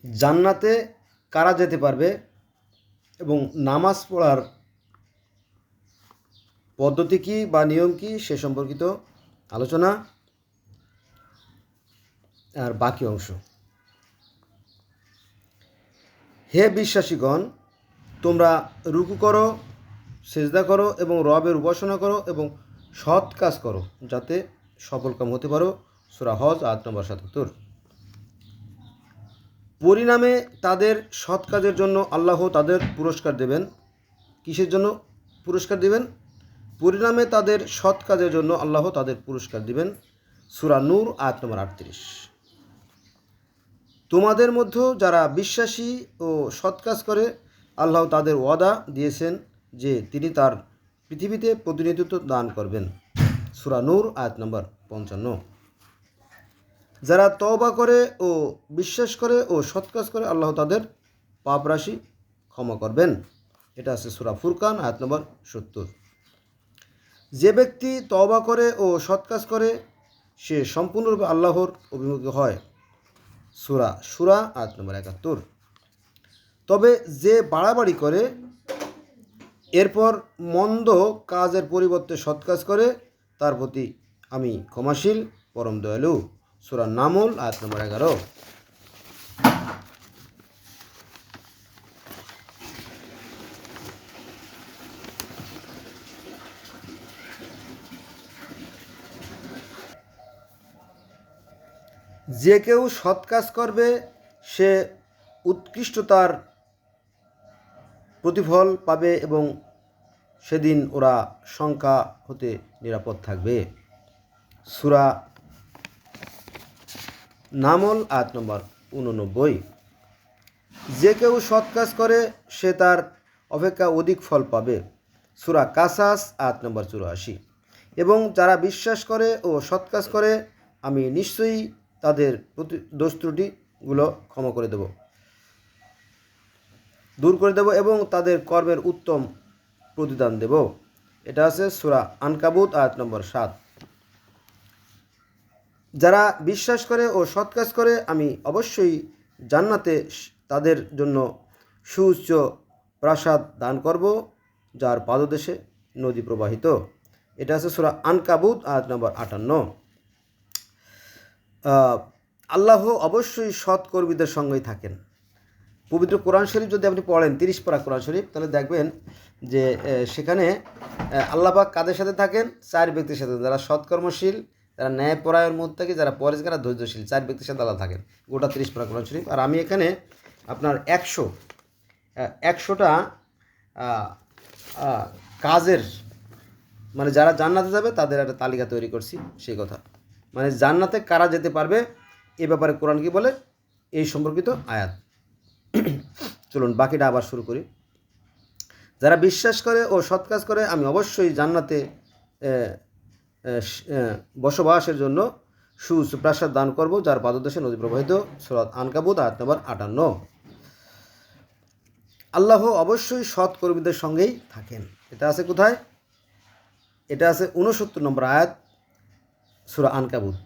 জান্নাতে কারা যেতে পারবে এবং নামাজ পড়ার পদ্ধতি কী বা নিয়ম কী সে সম্পর্কিত আলোচনা আর বাকি অংশ। হে বিশ্বাসীগণ, তোমরা রুকু করো, সেজদা করো এবং রবের উপাসনা করো এবং সৎ কাজ করো যাতে সফলকাম হতে পারো। সূরা হজ আয়াত নম্বর ৭৭। পরিণামে তাদের সৎ কাজের জন্য আল্লাহ তাদের পুরস্কার দেবেন। কিসের জন্য পুরস্কার দিবেন? পরিণামে তাদের সৎ কাজের জন্য আল্লাহ তাদের পুরস্কার দিবেন। সূরা নূর আয়াত নম্বর ৩৮। তোমাদের মধ্যেও যারা বিশ্বাসী ও সৎ কাজ করে আল্লাহ তাদের ওয়াদা দিয়েছেন যে তিনি তার পৃথিবীতে প্রতিনিধিত্ব দান করবেন। সূরা নূর আয়াত নম্বর ৫৫। যারা তওবা করে ও বিশ্বাস করে ও সৎ কাজ করে আল্লাহ তাদের পাপ রাশি ক্ষমা করবেন। এটা আছে সূরা ফুরকান আয়াত নম্বর ৭০। যে ব্যক্তি তওবা করে ও সৎ কাজ করে সে সম্পূর্ণরূপে আল্লাহর অভিমুখী হয়। সূরা শূরা আয়াত নম্বর ৭১। তবে যে বাড়াবাড়ি করে এরপর মন্দ কাজের পরিবর্তে সৎ কাজ করে তার প্রতি আমি ক্ষমাশীল পরম দয়ালু। সূরা নামল আয়াত নম্বর ১১। যে কেউ সৎ কাজ করবে সে উৎকৃষ্টতার প্রতিফল পাবে এবং সেদিন ওরা শঙ্কা হতে নিরাপদ থাকবে। সূরা নামল আয়াত নম্বর ৮৯। যে কেউ সৎ কাজ করে সে তার অপেক্ষা অধিক ফল পাবে। সূরা কাসাস আয়াত নম্বর ৮৪। এবং যারা বিশ্বাস করে ও সৎ কাজ করে আমি নিশ্চয়ই তাদের দোষ ত্রুটিগুলো ক্ষমা করে দেব, দূর করে দেব এবং তাদের কর্মের উত্তম প্রতিদান দেব। এটা আছে সূরা আনকাবুত আয়াত নম্বর ৭। যারা বিশ্বাস করে ও সৎ কাজ করে আমি অবশ্যই জান্নাতে তাদের জন্য সুউচ্চ প্রাসাদ দান করব যার পাদদেশে নদী প্রবাহিত। এটা আছে সূরা আনকাবুত আয়াত নম্বর ৫৮। আল্লাহ অবশ্যই সৎ কর্মীদের সঙ্গেই থাকেন। পবিত্র কোরআন শরীফ যদি আপনি পড়েন ৩০ পারা কোরআন শরীফ, তাহলে দেখবেন যে সেখানে আল্লাহ পাক কাদের সাথে থাকেন? ৪ ব্যক্তির সাথে, যারা সৎকর্মশীল, যারা ন্যায়পরায়ণ মুত্তাকী, যারা পরেজগার, ধৈর্যশীল, ৪ ব্যক্তির সাথে আল্লাহ থাকেন। গোটা ৩০ পারা কোরআন শরীফ। আর আমি এখানে আপনার ১০০টা কাজের, মানে যারা জান্নাতে যাবে তাদের একটা তালিকা তৈরি করছি, সেই কথা। মানে জান্নাতে কারা যেতে পারবে এ ব্যাপারে কোরআন কি বলে এই সম্পর্কিত আয়াত। চলুন বাকিটা আবার শুরু করি। যারা বিশ্বাস করে ও সৎ কাজ করে আমি অবশ্যই জান্নাতে বসবাসের জন্য সুউচ্চ প্রাসাদ দান করব যার পাদদেশে নদী প্রবাহিত। সূরা আনকাবুত আয়াত নম্বর ৫৮। আল্লাহ অবশ্যই সৎ কর্মীদের সঙ্গেই থাকেন। এটা আছে কোথায়? এটা আছে ৬৯ নম্বর আয়াত, সূরা আনকাবুত।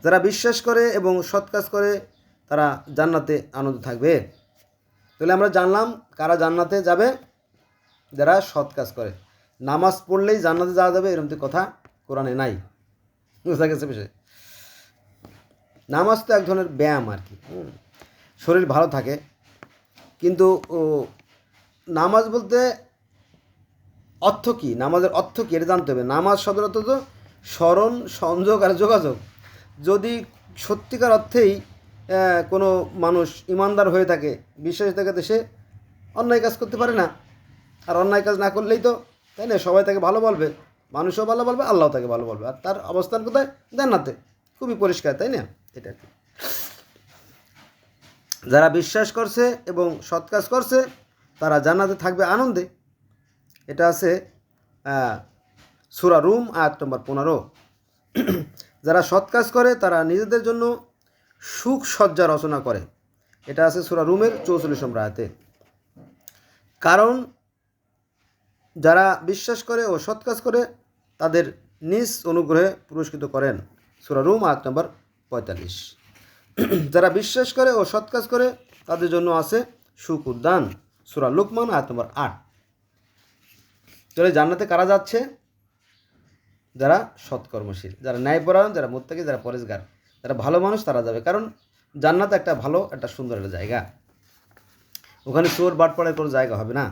যারা বিশ্বাস করে এবং সৎ কাজ করে তারা জান্নাতে আনন্দ থাকবে। তাহলে আমরা জানলাম কারা জান্নাতে যাবে? যারা সৎ কাজ করে। নামাজ পড়লেই জান্নাতে যাওয়া যাবে এরকম তো কথা কোরআনে নাই। বুঝা গেছে বিষয়? নামাজ তো এক ধরনের ব্যায়াম আর কি, শরীর ভালো থাকে। কিন্তু নামাজ বলতে অর্থ কী? নামাজের অর্থ কী এটা জানতে হবে। নামাজ শব্দের অর্থ তো স্মরণ, সংযোগ আর যোগাযোগ। যদি সত্যিকার অর্থেই কোনো মানুষ ইমানদার হয়ে থাকে, বিশ্বাসী থাকে, সে অন্যায় কাজ করতে পারে না। আর অন্যায় কাজ না করলেই তো, তাই না, সবাই তাকে ভালো বলবে, মানুষও ভালো বলবে, আল্লাহ তাকে ভালো বলবে। আর তার অবস্থান কোথায়? জান্নাতে। খুবই পরিষ্কার, তাই না? এটা কি যারা বিশ্বাস করছে এবং সৎ কাজ করছে তারা জান্নাতে থাকবে আনন্দে। এটা আছে সূরা রুম আয়াত নম্বর ১৫। যারা সৎ কাজ করে তারা নিজেদের জন্য সুখ সজ্জা রচনা করে। এটা আছে সূরা রুমের ৪৪ নম্বর আয়াতে। কারণ যারা বিশ্বাস করে ও সৎ কাজ করে তাদের নিজ অনুগ্রহে পুরস্কৃত করেন। সূরা রুম আয়াত নম্বর ৪৫। যারা বিশ্বাস করে ও সৎ কাজ করে তাদের জন্য আছে সুখ উদ্যান। সূরা লুকমান আয়াত নম্বর 8। চলে জান্নাতে কারা যাচ্ছে? যারা সৎকর্মশীল, যারা ন্যায়পরায়ণ, যারা মুত্তাকি, যারা পরেজগার, যারা ভালো মানুষ, তারা যাবে। কারণ জান্নাত একটা ভালো, একটা সুন্দর একটা জায়গা। ওখানে চোর বাটপাড়ের কোনো জায়গা হবে না।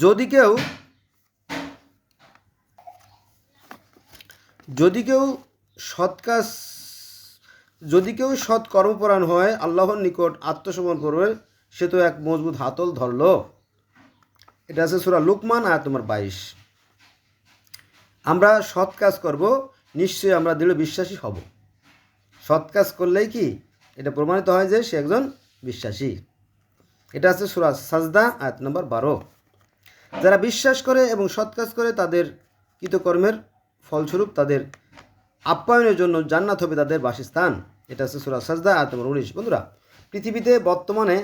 যদি কেউ সৎ কর্মপরায়ণ হয়, আল্লাহর নিকট আত্মসমর্পণ করবে, সে তো এক মজবুত হাতল ধরল। এটা আছে সূরা লুকমান আয়াত নম্বর 22। আমরা সৎ কাজ করব, নিশ্চয়ই আমরা দৃঢ় বিশ্বাসী হব। সৎ কাজ করলেই কি এটা প্রমাণিত হয় যে সে একজন বিশ্বাসী। এটা আছে সূরা সাজদা আয়াত নম্বর 12। যারা বিশ্বাস করে এবং সৎ কাজ করে তাদের কৃতকর্মের ফলস্বরূপ তাদের আপ্যায়নের জন্য জান্নাত হবে তাদের বাসস্থান। এটা আছে সূরা সাজদা আয়াত নম্বর 19। বন্ধুরা, পৃথিবীতে বর্তমানে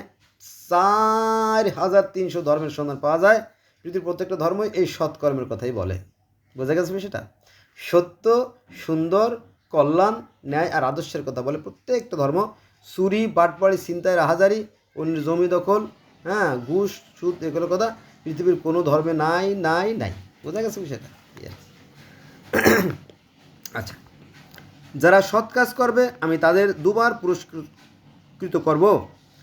4300 ধর্মের সন্ধান পাওয়া যায়। পৃথিবীর প্রত্যেকটা ধর্মই এই সৎকর্মের কথাই বলে। বোঝা গেছে বিষয়টা? সত্য, সুন্দর, কল্যাণ, ন্যায় আর আদর্শের কথা বলে প্রত্যেকটা ধর্ম। চুরি, বাটপাড়ি, ছিনতাই, রাহাজারি, অন্যের জমি দখল, ঘুষ, সুদ, এগুলোর কথা পৃথিবীর কোনো ধর্মে নাই নাই নাই। বোঝা গেছে বিষয়টা? আচ্ছা, যারা সৎ কাজ করবে আমি তাদের দুবার পুরস্কৃত করব।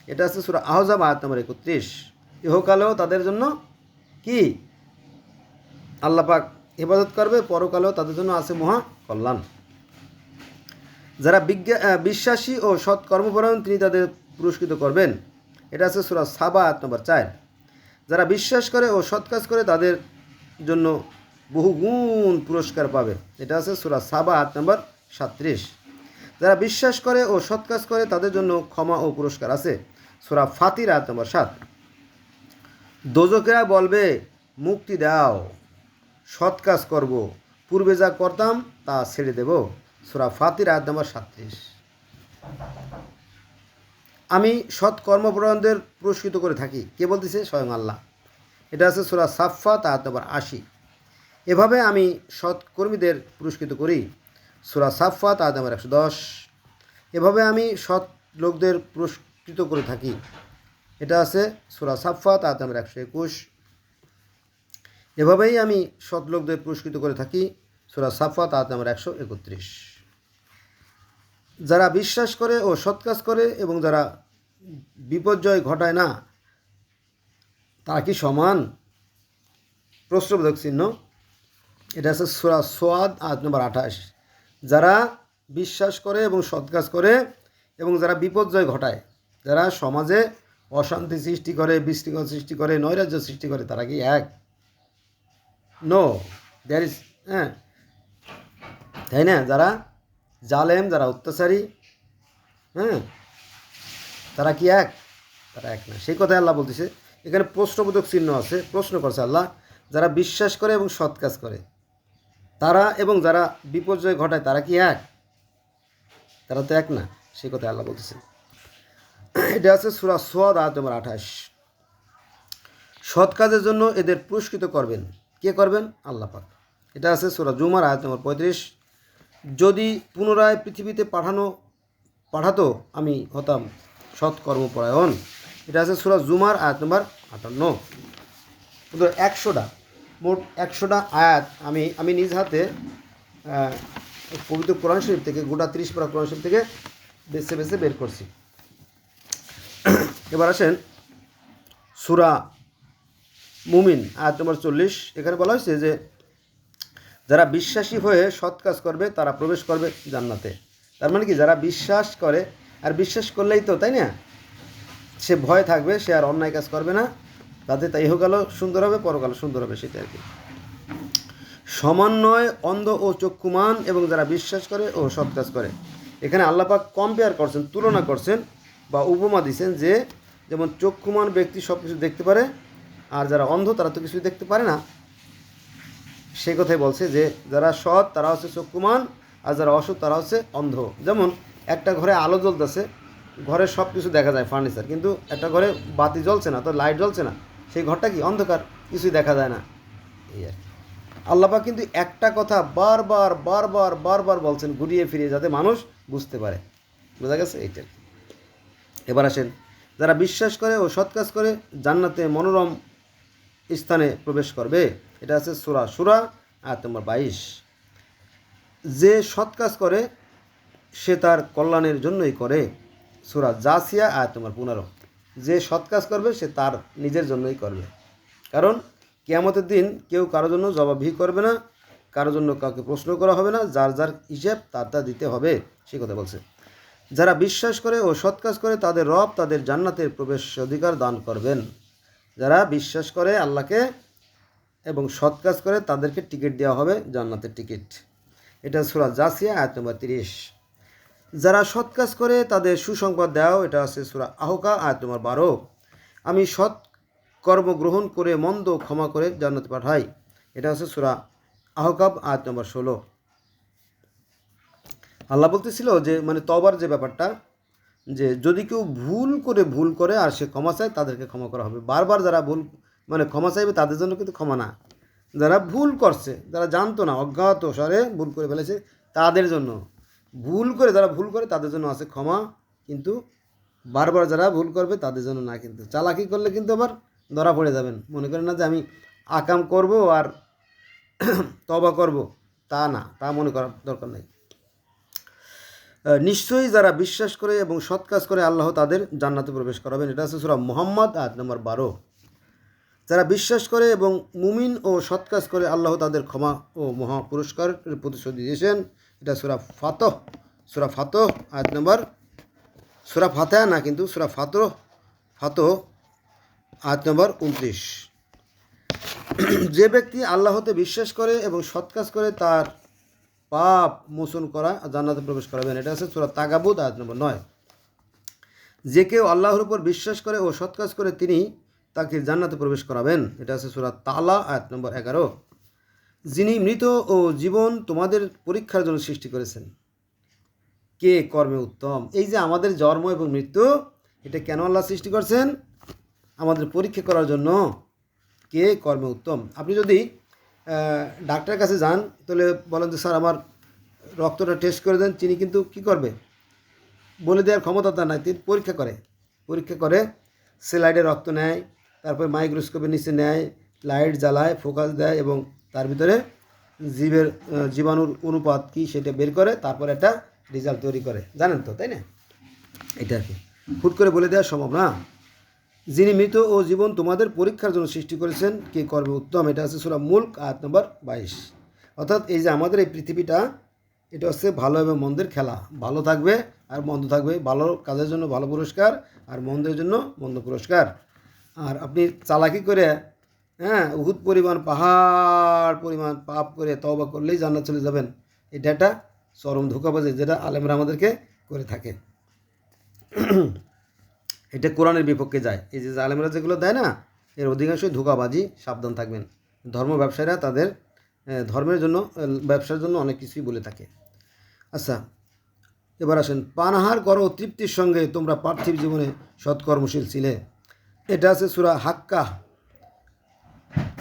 এটা আছে সূরা আহজাব আয়াত নম্বর 31। ইহকালেও তাদের জন্য কি আল্লাহ পাক হেফাজত করবে, পরকালেও তাদের জন্য আছে মহা কল্যাণ। যারা বিশ্বাসী ও সৎ কর্মপরায়ণ তিনি তাদের পুরস্কৃত করবেন। এটা আছে সূরা সাবা আয়াত নম্বর 4। যারা বিশ্বাস করে ও সৎ কাজ করে তাদের জন্য বহুগুণ পুরস্কার পাবে। এটা আছে সূরা সাবা আয়াত নম্বর 37। যারা বিশ্বাস করে ও সৎ কাজ করে তাদের জন্য ক্ষমা ও পুরস্কার আছে। সূরা ফাতির আয়াত নম্বর 7। দোজখেরা বলবে, মুক্তি দাও, সৎ কাজ করব, পূর্বে যা করতাম তা ছেড়ে দেব। সূরা ফাতির আয়াত নম্বর 37। আমি সৎ কর্মপরায়ণদের পুরস্কৃত করে থাকি। কে বলতেছে? স্বয়ং আল্লাহ। এটা আছে সূরা সাফফাত আয়াত নম্বর 80। এভাবে আমি সৎ কর্মীদের পুরস্কৃত করি। সূরা সাফফাত আয়াত নম্বর 110। এভাবে আমি সৎ লোকদের পুরস্কৃত করে থাকি। এটা আছে সূরা সাফফাত আয়াত নম্বর 121। এভাবেই আমি সৎ লোকদের পুরস্কৃত করে থাকি। সূরা সাফফাত আয়াত নম্বর 131। যারা বিশ্বাস করে ও সৎ কাজ করে এবং যারা বিপর্যয় ঘটায় না তারা কি সমান? প্রশ্নবোধক চিহ্ন। এটা আছে সূরা সোয়াদ আয়াত নম্বর 28। যারা বিশ্বাস করে এবং সৎ কাজ করে এবং যারা বিপর্যয় ঘটায়, যারা সমাজে অশান্তি সৃষ্টি করে, বিশৃঙ্খলা সৃষ্টি করে, নৈরাজ্য সৃষ্টি করে, তারা কি এক? নো, দ্যার ইজ তাই না? যারা জালেম, যারা অত্যাচারী, তারা কি এক? তারা এক না। সেই কথাই আল্লাহ বলতেছে। এখানে প্রশ্নবোধক চিহ্ন আছে। প্রশ্ন করছে আল্লাহ, যারা বিশ্বাস করে এবং সৎ কাজ করে তারা এবং যারা বিপর্যয় ঘটায় তারা কি এক? তারা তো এক না। সেই কথাই আল্লাহ বলতেছে। এটা আছে সূরা সোয়াদ আয়াত নম্বর 28। সৎ কাজের জন্য এদের পুরস্কৃত করবেন। কে করবেন? আল্লাহ পাক। এটা আছে সূরা জুমার আয়াত নম্বর 35। যদি পুনরায় পৃথিবীতে পাঠাতো আমি হতাম সৎ কর্মপরায়ণ। এটা আছে সূরা জুমার আয়াত নম্বর 58। 100টা মোট 100টা আয়াত আমি নিজ হাতে পবিত্র কোরআন শরীফ থেকে, গোটা 30 পারা কোরআন শরীফ থেকে বেছে বেছে বের করছি। এবার আসেন সূরা মুমিন আয়াত নম্বর 40। এখানে বলা হয়েছে যে যারা বিশ্বাসী হয়ে সৎ কাজ করবে তারা প্রবেশ করবে জান্নাতে। তার মানে কি, যারা বিশ্বাস করে, আর বিশ্বাস করলেই তো, তাই না, সে ভয় থাকবে, সে আর অন্যায় কাজ করবে না, তাতে তাই ইহকালও সুন্দর হবে, পরকালও সুন্দর হবে। সেটা আর কি। সমন্বয় অন্ধ ও চক্ষুমান এবং যারা বিশ্বাস করে ও সৎ কাজ করে। এখানে আল্লাহ পাক কম্পেয়ার করছেন, তুলনা করছেন বা উপমা দিচ্ছেন যে যেমন চক্ষুমান ব্যক্তি সব কিছু দেখতে পারে, আর যারা অন্ধ তারা তো কিছুই দেখতে পারে না। সেই কথাই বলছে যে যারা সৎ তারা হচ্ছে চক্ষুমান, আর যারা অসৎ তারা হচ্ছে অন্ধ। যেমন একটা ঘরে আলো জ্বলতেছে, ঘরে সব কিছু দেখা যায়, ফার্নিচার, কিন্তু একটা ঘরে বাতি জ্বলছে না, তো লাইট জ্বলছে না, সেই ঘরটা কি অন্ধকার, কিছুই দেখা যায় না। এই আর কি। আল্লাহ পাক কিন্তু একটা কথা বারবার বারবার বারবার বলছেন ঘুরিয়ে ফিরিয়ে, যাতে মানুষ বুঝতে পারে। বোঝা গেছে এইটা। এবার আসেন, যারা বিশ্বাস করে ও সৎ কাজ করে জান্নাতে মনোরম স্থানে প্রবেশ করবে। এটা আছে সূরা সূরা আয়াত নম্বর 22। যে সৎ কাজ করে সে তার কল্যাণের জন্যই করে। সূরা জাসিয়া আয়াত নম্বর 15। যে সৎ কাজ করবে সে তার নিজের জন্যই করবে, কারণ কিয়ামতের দিন কেউ কারো জন্য জবাবদিহি করবে না, কারোর জন্য কাউকে প্রশ্ন করা হবে না, যার যার হিসেব তার তা দিতে হবে, সে কথা বলছে। যারা বিশ্বাস করে ও সৎ কাজ করে তাদের রব তাদের জান্নাতের প্রবেশ অধিকার দান করবেন। যারা বিশ্বাস করে আল্লাহকে এবং সৎ কাজ করে তাদেরকে টিকিট দেওয়া হবে, জান্নাতের টিকিট। এটা সূরা জাসিয়া আয়াত নম্বর 30। যারা সৎ কাজ করে তাদের সুসংবাদ দাও। এটা আছে সূরা আহকা আয়াত নম্বর 12। আমি সৎ কর্ম গ্রহণ করে মন্দ ক্ষমা করে জান্নাতে পাঠাই। এটা আছে সূরা আহকাব আয়াত নম্বর 16। আল্লাহ বলতেছিল যে মানে তওবার যে ব্যাপারটা, যে যদি কেউ ভুল করে আর সে ক্ষমা চায় তাদেরকে ক্ষমা করা হবে। বারবার যারা ভুল মানে ক্ষমা চাইবে তাদের জন্য কিন্তু ক্ষমা না, যারা ভুল করছে, যারা জানতো না অজ্ঞাত স্বরে ভুল করে ফেলেছে তাদের জন্য, যারা ভুল করে তাদের জন্য আছে ক্ষমা, কিন্তু বারবার যারা ভুল করবে তাদের জন্য না। কিন্তু চালাকি করলে কিন্তু আবার ধরা পড়ে যাবেন। মনে করেন না যে আমি আকাম করব আর তওবা করব, তা না, তা মনে করার দরকার নেই। নিশ্চয়ই যারা বিশ্বাস করে এবং সৎ কাজ করে আল্লাহ তাদের জান্নাতে প্রবেশ করাবেন। এটা আছে সূরা মুহাম্মদ আয়াত নম্বর 12। যারা বিশ্বাস করে এবং মুমিন ও সৎ কাজ করে আল্লাহ তাদের ক্ষমা ও মহা পুরস্কারের প্রতিশ্রুতি দিয়েছেন। এটা সূরা ফাতহ আয়াত নম্বর, সূরা ফাতিহা না কিন্তু সূরা ফাতহ আয়াত নম্বর 29। যে ব্যক্তি আল্লাহতে বিশ্বাস করে এবং সৎ কাজ করে তার পাপ মোচন করা জান্নাতে প্রবেশ করাবেন। এটা আছে সূরা তাগাবুদ আয়াত নম্বর 9। যে কেউ আল্লাহর উপর বিশ্বাস করে ও সৎ কাজ করে তিনি তাকে জান্নাতে প্রবেশ করাবেন। এটা আছে সূরা তালা আয়াত নম্বর 11। যিনি মৃত ও জীবন তোমাদের পরীক্ষার জন্য সৃষ্টি করেছেন, কে কর্মে উত্তম। এই যে আমাদের জন্ম এবং মৃত্যু, এটা কেন আল্লাহ সৃষ্টি করছেন? আমাদের পরীক্ষা করার জন্য। কে কর্মে উত্তম। আপনি যদি ডাক্তারের কাছে যান তাহলে বলেন যে স্যার আমার রক্তটা টেস্ট করে দেন, তিনি কিন্তু কী করবে বলে দেওয়ার ক্ষমতা তার নাই। তিনি পরীক্ষা করে স্যালাইডে রক্ত নেয়, তারপর মাইক্রোস্কোপের নিচে নেয়, লাইট জ্বালায়, ফোকাস দেয় এবং তার ভিতরে জীবাণুর অনুপাত কী সেটা বের করে তারপর একটা রেজাল্ট তৈরি করে, জানেন তো, তাই না? এটা আর কি হুট করে বলে দেওয়া সম্ভব না। যিনি মৃত ও জীবন তোমাদের পরীক্ষার জন্য সৃষ্টি করেছেন, কে কর্মে উত্তম। এটা আছে সূরা মুলক আয়াত নম্বর 22। অর্থাৎ এই যে আমাদের এই পৃথিবীটা, এটা হচ্ছে ভালো এবং মন্দের খেলা। ভালো থাকবে আর মন্দ থাকবে, ভালো কাজের জন্য ভালো পুরস্কার আর মন্দের জন্য মন্দ পুরস্কার। আর আপনি চালাকি করে উহুদ পাহাড় পরিমাণ পাপ করে তওবা করলেই জান্নাত চলে যাবেন, এটা একটা চরম ধোঁকাবাজি, যেটা আলেমরা আমাদেরকে করে থাকে। এটা কোরআনের বিপক্ষে যায়। এই যে আলেমরা যেগুলো দেয় না, এর অধিকাংশই ধোঁকাবাজি, সাবধান থাকবেন। ধর্ম ব্যবসায়ীরা তাদের ধর্মের জন্য ব্যবসার জন্য অনেক কিছুই বলে থাকে। আচ্ছা, এবার আসেন, পানাহার করো তৃপ্তির সঙ্গে তোমরা পার্থিব জীবনে সৎকর্মশীল ছিলে। এটা আছে সূরা হাক্কা,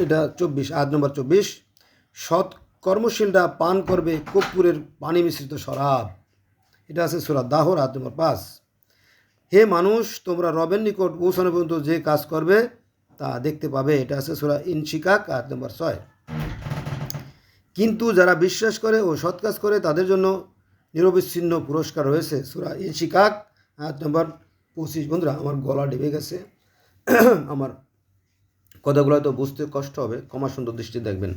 এটা 24 আয়াত নম্বর 24। সৎকর্মশীলরা পান করবে কর্পূরের পানি মিশ্রিত শরাব। এটা আছে সূরা দাহর আয়াত নম্বর 5। হে মানুষ, তোমরা রবের নিকট পৌঁছানো পর্যন্ত যে কাজ করবে তা দেখতে পাবে। এটা আছে সূরা ইনশিকাক আয়াত নম্বর 6। কিন্তু যারা বিশ্বাস করে ও সৎ কাজ করে তাদের জন্য নিরবিচ্ছিন্ন পুরস্কার রয়েছে। সূরা ইনশিকাক আয়াত নম্বর 25। বন্ধুরা, আমার গলা ডেবে গেছে, আমার কথাগুলো তো বুঝতে কষ্ট হবে, ক্ষমা সুন্দর দৃষ্টি দেখবেন।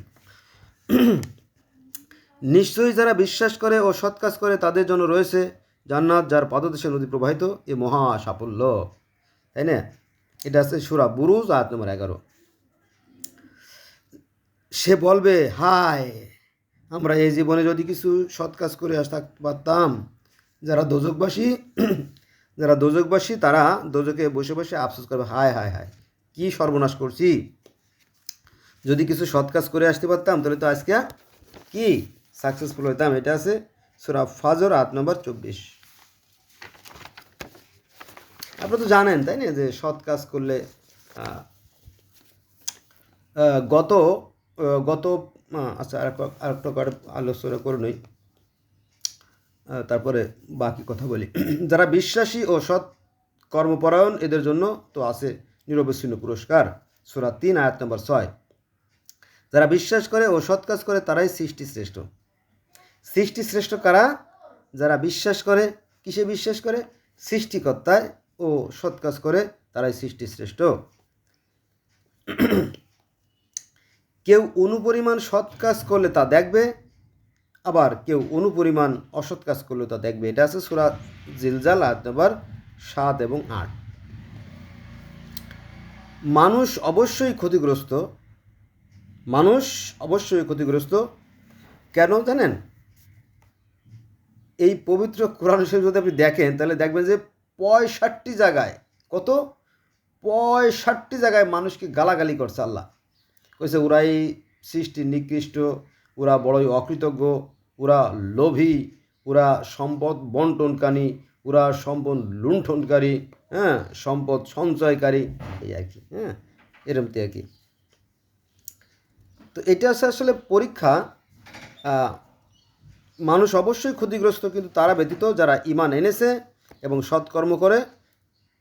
নিশ্চয়ই যারা বিশ্বাস করে ও সৎ কাজ করে তাদের জন্য রয়েছে জান্নাত, যার পাদদেশে নদী প্রবাহিত, এ মহা সাফল্য, তাই না? এটা আছে সূরা বুরুজ আয়াত নম্বর 11। সে বলবে, হায়, আমরা এই জীবনে যদি কিছু সৎ কাজ করে আসতে পারতাম। যারা দোজকবাসী তারা দোজকে বসে বসে আফসোস করবে, হায় হায় হায়, কি সর্বনাশ করছি। যদি কিছু সৎ কাজ করে আসতে পারতাম তাহলে তো আজকে কি সাকসেসফুল হইতাম। এটা আছে সূরা ফাজর আয়াত নম্বর 24। আপনারা তো জানেন, তাই না, যে সৎ কাজ করলে গত আচ্ছা আরেকটা আলোচনা করে নই, তারপরে বাকি কথা বলি। যারা বিশ্বাসী ও সৎ কর্মপরায়ণ এদের জন্য তো আছে নিরবচ্ছিন্ন পুরস্কার। সূরা 3 আয়াত নম্বর 6। যারা বিশ্বাস করে ও সৎ কাজ করে তারাই সৃষ্টিশ্রেষ্ঠ। সৃষ্টিশ্রেষ্ঠ কারা? যারা বিশ্বাস করে। কিসে বিশ্বাস করে? সৃষ্টিকর্তায়, ও সৎ কাজ করে তারাই সৃষ্টিশ্রেষ্ঠ। কেউ অনুপরিমাণ সৎ কাজ করলে তা দেখবে, আবার কেউ অনুপরিমাণ অসৎ কাজ করলে তা দেখবে। এটা আছে সূরা জিলজাল আয়াত নম্বর 7 এবং 8। মানুষ অবশ্যই ক্ষতিগ্রস্ত। মানুষ অবশ্যই ক্ষতিগ্রস্ত। কেন জানেন? এই পবিত্র কোরআন শরীফ যদি আপনি দেখেন তাহলে দেখবেন যে 65 জায়গায়, কত? 65 জায়গায় মানুষকে গালাগালি করছে আল্লাহ। কইছে ওরাই সৃষ্টি নিকৃষ্ট, ওরা বড়ই অকৃতজ্ঞ, ওরা লোভী, ওরা সম্পদ বন্টনকারী, ওরা সম্পদ লুণ্ঠনকারী, হ্যাঁ, সম্পদ সঞ্চয়কারী, এই আর কি, হ্যাঁ, এরমতি আর কি। তো এটা আসলে পরীক্ষা। মানুষ অবশ্যই ক্ষতিগ্রস্ত, কিন্তু তারা ব্যতীত যারা ঈমান এনেছে এবং সৎকর্ম করে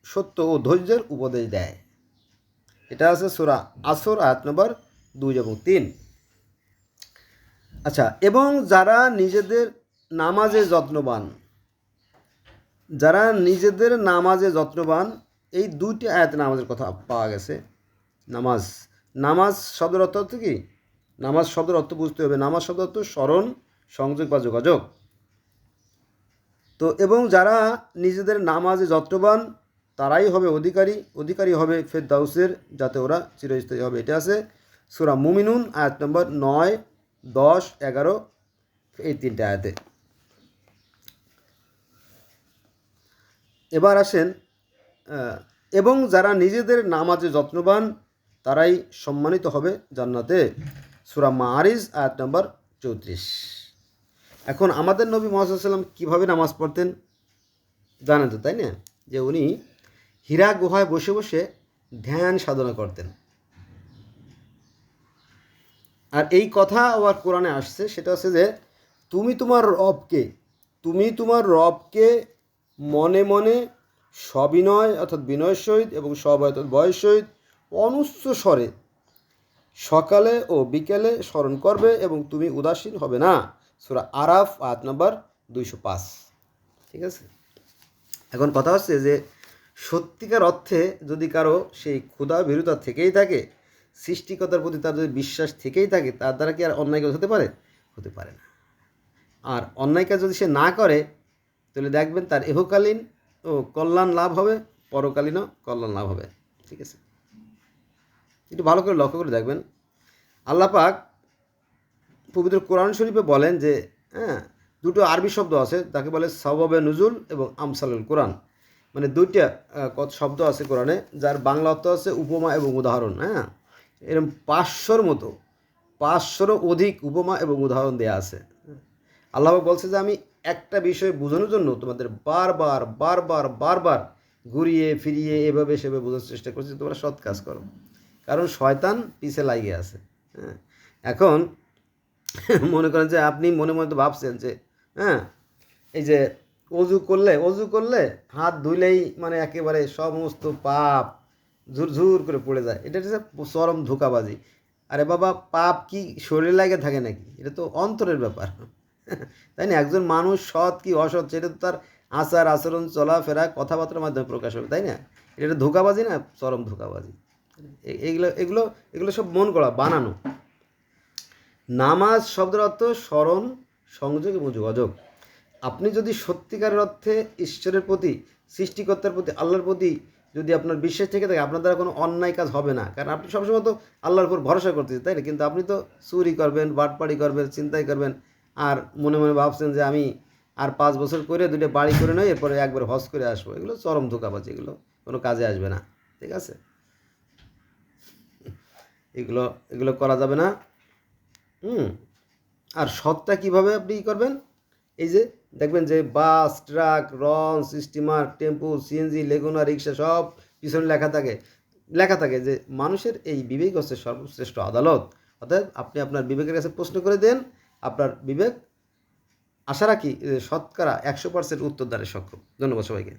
সত্য ও ধৈর্যের উপদেশ দেয়। এটা আছে সূরা আসর আয়াত নম্বর 2 এবং 3। আচ্ছা, এবং যারা নিজেদের নামাজে যত্নবান, যারা নিজেদের নামাজে যত্নবান, এই দুইটি আয়াতে নামাজের কথা পাওয়া গেছে। নামাজ, নামাজ শব্দের অর্থ হচ্ছে কি? নামাজ শব্দের অর্থ বুঝতে হবে। নামাজ শব্দের অর্থ স্মরণ, সংযোগ বা যোগাযোগ। তো এবং যারা নিজেদের নামাজে যত্নবান তারাই হবে অধিকারী হবে ফেরদাউসের, যাতে ওরা চিরস্থায়ী হবে। এটা আছে সূরা মুমিনুন আয়াত নম্বর 9, 10, 11, এই 3টে আয়াতে। এবার আসেন, এবং যারা নিজেদের নামাজে যত্নবান তারাই সম্মানিত হবে জান্নাতে। সূরা মাআরিজ আয়াত নম্বর 34। এখন আমাদের নবী মুহাম্মদ সাল্লাল্লাহু আলাইহি ওয়াসাল্লাম কীভাবে নামাজ পড়তেন জানেন তো, তাই না? যে উনি হীরা গুহায় বসে বসে ধ্যান সাধনা করতেন। আর এই কথা আবার কোরআনে আসছে, সেটা হচ্ছে যে তুমি তোমার রবকে মনে মনে সবিনয় অর্থাৎ বিনয়ের সহিত এবং সবয়ত বয়ের সহিত অনুচ্চ স্বরে সকালে ও বিকেলে স্মরণ করবে এবং তুমি উদাসীন হবে না। সূরা আরাফ আয়াত নম্বর 205। ঠিক আছে? এখন কথা হচ্ছে যে সত্যিকার অর্থে যদি কারো সেই ক্ষুধা ভীরুতা থেকেই থাকে, সৃষ্টিকর্তার প্রতি তার যদি বিশ্বাস থেকেই থাকে, তার দ্বারা কি আর অন্যায় কাজ হতে পারে? হতে পারে না। আর অন্যায় কাজ যদি সে না করে তাহলে দেখবেন তার ইহকালীন ও কল্যাণ লাভ হবে, পরকালীনও কল্যাণ লাভ হবে। ঠিক আছে? একটু ভালো করে লক্ষ্য করে দেখবেন, আল্লাহ পাক পবিত্র কোরআন শরীফে বলেন যে, হ্যাঁ, দুটো আরবি শব্দ আছে, তাকে বলে সাবাবে নুজুল এবং আমসালুল কোরআন। মানে দুইটা শব্দ আছে কোরআনে, যার বাংলা অর্থ আছে উপমা এবং উদাহরণ। হ্যাঁ, এরকম 500রও অধিক উপমা এবং উদাহরণ দেয়া আছে। আল্লাহ বলছে যে আমি একটা বিষয় বোঝানোর জন্য তোমাদের বারবার ঘুরিয়ে ফিরিয়ে এভাবে সেভাবে বোঝার চেষ্টা করছি, তোমরা সৎ কাজ করো, কারণ শয়তান পিছে লাগিয়ে আছে। হ্যাঁ, এখন মনে করেন যে আপনি মনে মনে তো ভাবছেন যে, হ্যাঁ, এই যে অজু করলে হাত ধুইলেই মানে একেবারে সমস্ত পাপ ঝুরঝুর করে পড়ে যায়। এটা হচ্ছে চরম ধোঁকাবাজি। আরে বাবা, পাপ কি শরীরে লাগে থাকে নাকি? এটা তো অন্তরের ব্যাপার, তাই না? একজন মানুষ সৎ কি অসৎ সেটা তো তার আচার আচরণ, চলাফেরা, কথাবার্তার মাধ্যমে প্রকাশ হবে, তাই না? এটা ধোঁকাবাজি না? চরম ধোঁকাবাজি। এগুলো এগুলো এগুলো সব মন করা, বানানো। নামাজ শব্দের অর্থ স্মরণ, সংযোগ এবং যোগাযোগ। আপনি যদি সত্যিকারের অর্থে ঈশ্বরের প্রতি, সৃষ্টিকর্তার প্রতি, আল্লাহর প্রতি যদি আপনার বিশ্বাস থেকে থাকে, আপনার দ্বারা কোনো অন্যায় কাজ হবে না, কারণ আপনি সবসময় তো আল্লাহর উপর ভরসা করতেছেন, তাই না? কিন্তু আপনি তো চুরি করবেন, বাটপাড়ি করবেন, চিন্তাই করবেন, আর মনে মনে ভাবছেন যে আমি আর 5 বছর করে 2টা বাড়ি করে নয়, এরপরে একবার হজ করে আসবো। এগুলো চরম ধোঁকাবাজি, এগুলো কোনো কাজে আসবে না। ঠিক আছে? এগুলো এগুলো করা যাবে না। আর সৎটা কীভাবে আপনি করবেন? এই যে দেখবেন যে bus, truck, launch, steamer, tempo, CNG, লেগুনা, রিক্সা সব পিছনে লেখা থাকে যে মানুষের এই বিবেক হচ্ছে সর্বশ্রেষ্ঠ আদালত, অর্থাৎ আপনি আপনার বিবেকের কাছে প্রশ্ন করে দেন, আপনার বিবেক আশা রাখি শতকরা 100% উত্তর দ্বারে সক্ষম। ধন্যবাদ সবাইকে।